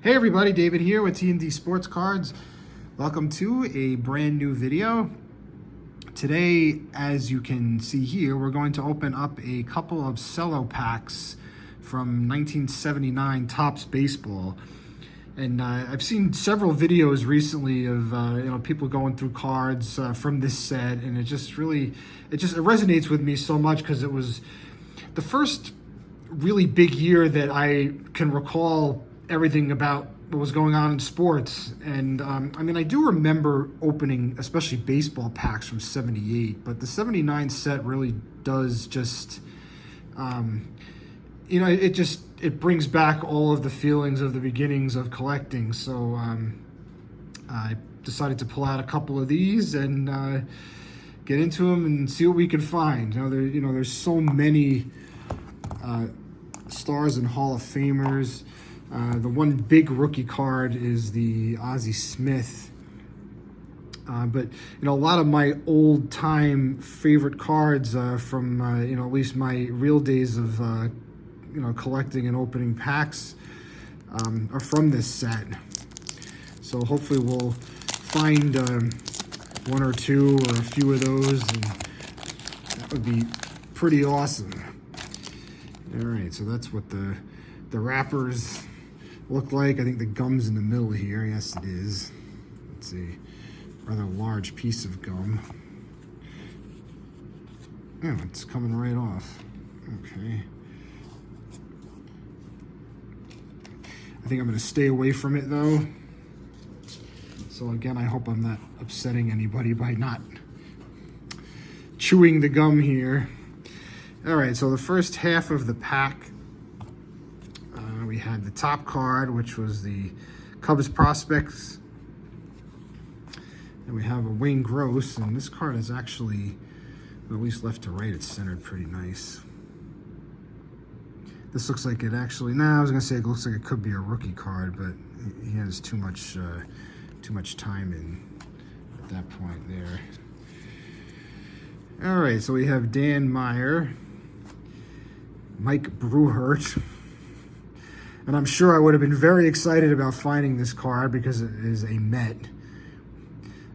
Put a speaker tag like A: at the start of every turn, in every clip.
A: Hey everybody, David here with T&D Sports Cards. Welcome to a brand new video. Today, as you can see here, we're going to open up a couple of Cello packs from 1979 Topps Baseball. And I've seen several videos recently of people going through cards from this set, and it resonates with me so much because it was the first really big year that I can recall everything about what was going on in sports. And I do remember opening especially baseball packs from 78, but the 79 set really does just it brings back all of the feelings of the beginnings of collecting. So I decided to pull out a couple of these and get into them and see what we can find. There's so many stars and Hall of Famers. The one big rookie card is the Ozzie Smith. But a lot of my old time favorite cards from at least my real days of collecting and opening packs are from this set. So hopefully we'll find one or two or a few of those, and that would be pretty awesome. All right, so that's what the wrappers look like. I think the gum's in the middle here. Yes, it is. It's a rather large piece of gum. Oh, it's coming right off. Okay. I think I'm going to stay away from it, though. So again, I hope I'm not upsetting anybody by not chewing the gum here. All right, so the first half of the pack, we had the top card, which was the Cubs prospects. And we have a Wayne Gross, and this card is actually, at least left to right, it's centered pretty nice. This looks like it actually, I was gonna say it looks like it could be a rookie card, but he has too much time in at that point there. All right, so we have Dan Meyer, Mike Brewhart. And I'm sure I would have been very excited about finding this card because it is a Met.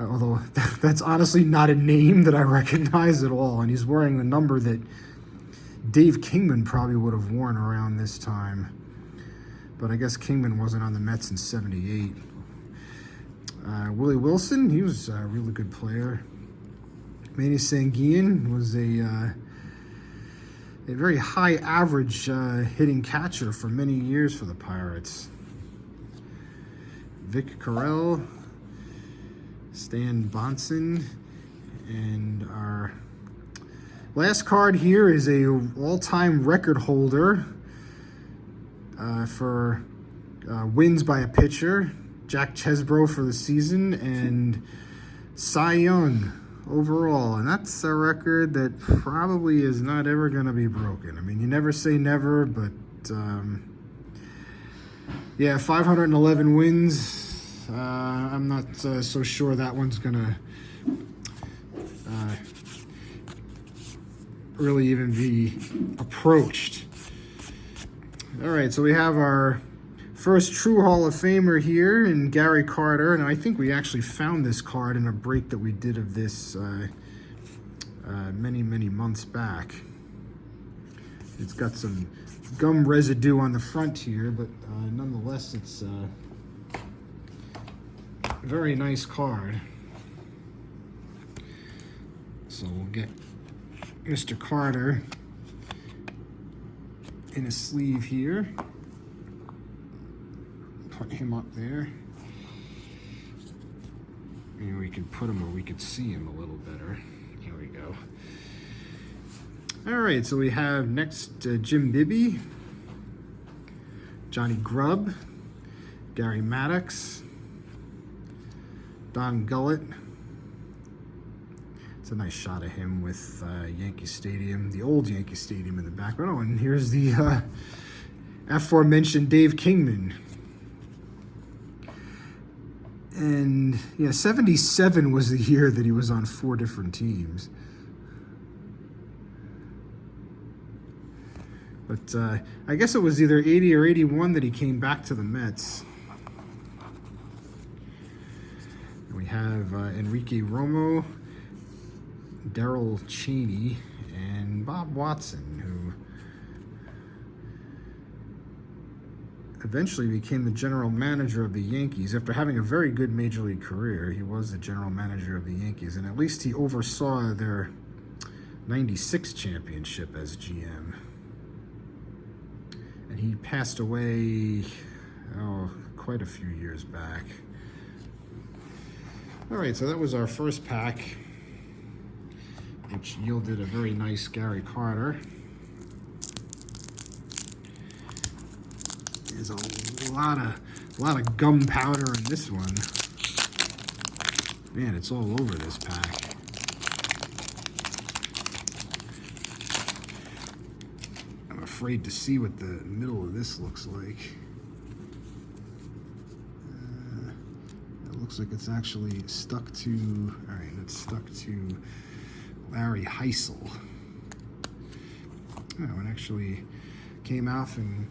A: Although that's honestly not a name that I recognize at all. And he's wearing the number that Dave Kingman probably would have worn around this time. But I guess Kingman wasn't on the Mets in 78. Willie Wilson, he was a really good player. Manny Sanguillen was a very high average hitting catcher for many years for the Pirates. Vic Carell, Stan Bonson, and our last card here is a all-time record holder for wins by a pitcher, Jack Chesbro for the season, and Cy Young overall, and that's a record that probably is not ever going to be broken. I mean, you never say never, but yeah, 511 wins. I'm not so sure that one's going to really even be approached. All right, so we have our first true Hall of Famer here in Gary Carter, and I think we actually found this card in a break that we did of this many months back. It's got some gum residue on the front here, but nonetheless, it's a very nice card. So we'll get Mr. Carter in a sleeve here. Put him up there. Maybe we could put him where we could see him a little better. Here we go. All right, so we have next Jim Bibby, Johnny Grubb, Gary Maddox, Don Gullett. It's a nice shot of him with Yankee Stadium, the old Yankee Stadium in the background. Oh, and here's the aforementioned Dave Kingman. And yeah, 77 was the year that he was on 4 different teams. But I guess it was either 80 or 81 that he came back to the Mets. have Enrique Romo, Daryl Cheney, and Bob Watson, who eventually became the general manager of the Yankees. After having a very good major league career, he was the general manager of the Yankees, and at least he oversaw their '96 championship as GM. And he passed away, quite a few years back. All right, so that was our first pack, which yielded a very nice Gary Carter. There's a lot of gunpowder in this one. Man, it's all over this pack. I'm afraid to see what the middle of this looks like. It looks like it's actually stuck to, all right, it's stuck to Larry Heisel. Oh, it actually came out in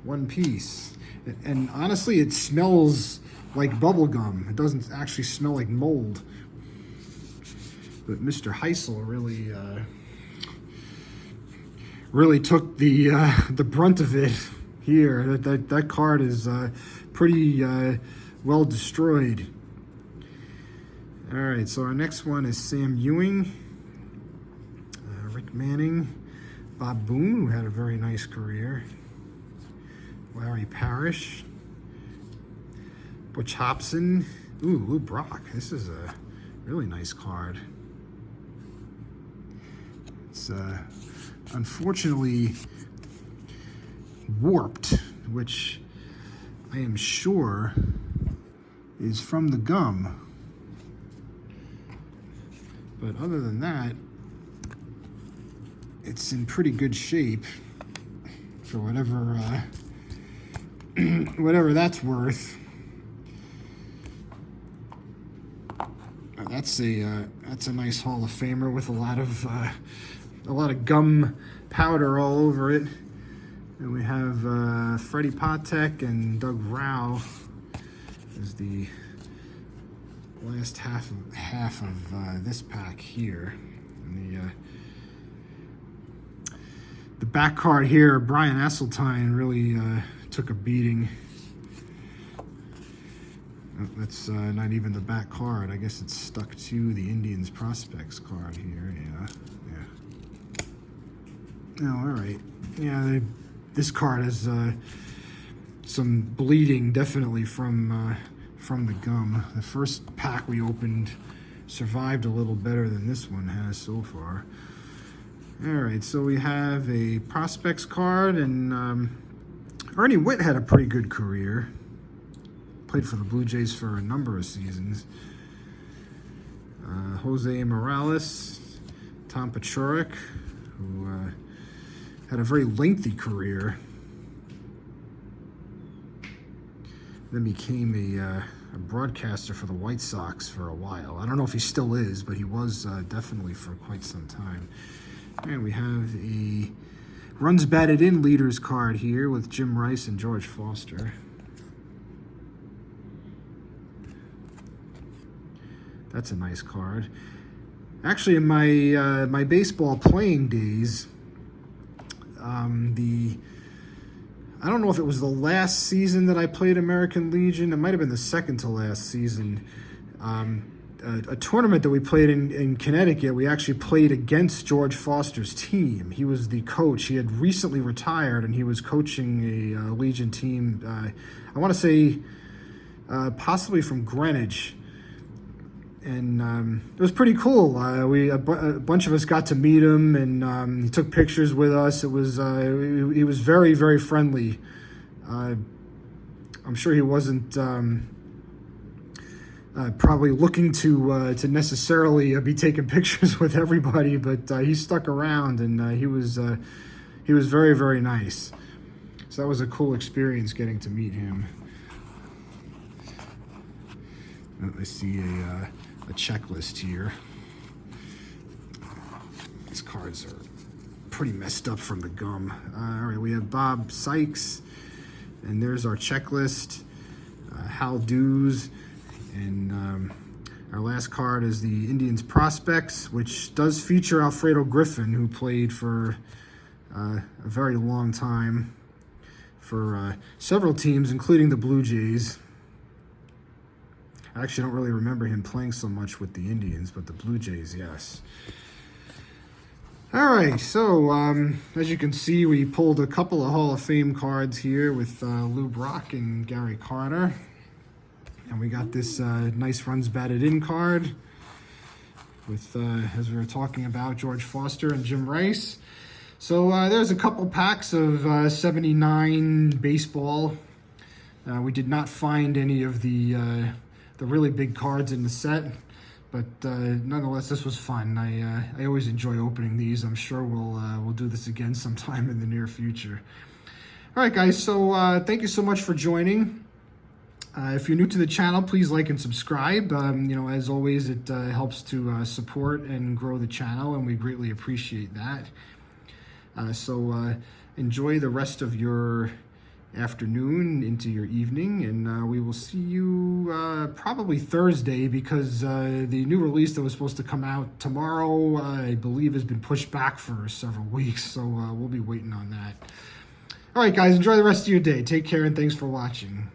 A: one piece. And honestly, it smells like bubble gum. It doesn't actually smell like mold. But Mr. Heisel really took the brunt of it here. That card is pretty well destroyed. All right, so our next one is Sam Ewing, Rick Manning, Bob Boone, who had a very nice career, Larry Parrish, Butch Hobson, Lou Brock. This is a really nice card. It's unfortunately warped, which I am sure is from the gum. But other than that, it's in pretty good shape for whatever whatever that's worth. That's a nice Hall of Famer with a lot of gum powder all over it. And we have Freddie Patek and Doug Rao as the last half of this pack here. And the back card here, Brian Asseltine really took a beating. That's not even the back card. I guess it's stuck to the Indians prospects card here. Yeah. Oh, all right. Yeah, this card has some bleeding, definitely from the gum. The first pack we opened survived a little better than this one has so far. All right, so we have a prospects card, and Ernie Whitt had a pretty good career. Played for the Blue Jays for a number of seasons. Jose Morales, Tom Paciorek, who had a very lengthy career. Then became a broadcaster for the White Sox for a while. I don't know if he still is, but he was definitely for quite some time. And we have a runs batted in leaders card here with Jim Rice and George Foster. That's a nice card. Actually, in my my baseball playing days, I don't know if it was the last season that I played American Legion. It might have been the second to last season. A tournament that we played in Connecticut, we actually played against George Foster's team. He was the coach. He had recently retired, and he was coaching a Legion team. I want to say possibly from Greenwich. And it was pretty cool. A bunch of us got to meet him, and he took pictures with us. It was he was very, very friendly. I'm sure he wasn't probably looking to necessarily be taking pictures with everybody, but he stuck around, and he was very, very nice. So that was a cool experience getting to meet him. I see a checklist here. These cards are pretty messed up from the gum. All right, we have Bob Sykes, and there's our checklist. Hal Dews, and Our last card is the Indians Prospects, which does feature Alfredo Griffin, who played for a very long time for several teams, including the Blue Jays. I actually don't really remember him playing so much with the Indians, but the Blue Jays, yes. All right, so as you can see, we pulled a couple of Hall of Fame cards here with Lou Brock and Gary Carter. And we got this nice runs batted in card with, as we were talking about, George Foster and Jim Rice. So there's a couple packs of 79 baseball. We did not find any of the really big cards in the set, but nonetheless, this was fun. I always enjoy opening these. I'm sure we'll do this again sometime in the near future. All right, guys. So thank you so much for joining. If you're new to the channel, please like and subscribe. You know, as always, it helps to support and grow the channel, and we greatly appreciate that. So enjoy the rest of your afternoon into your evening, and we will see you probably Thursday, because the new release that was supposed to come out tomorrow, I believe, has been pushed back for several weeks, so we'll be waiting on that. All right, guys, enjoy the rest of your day. Take care, and thanks for watching.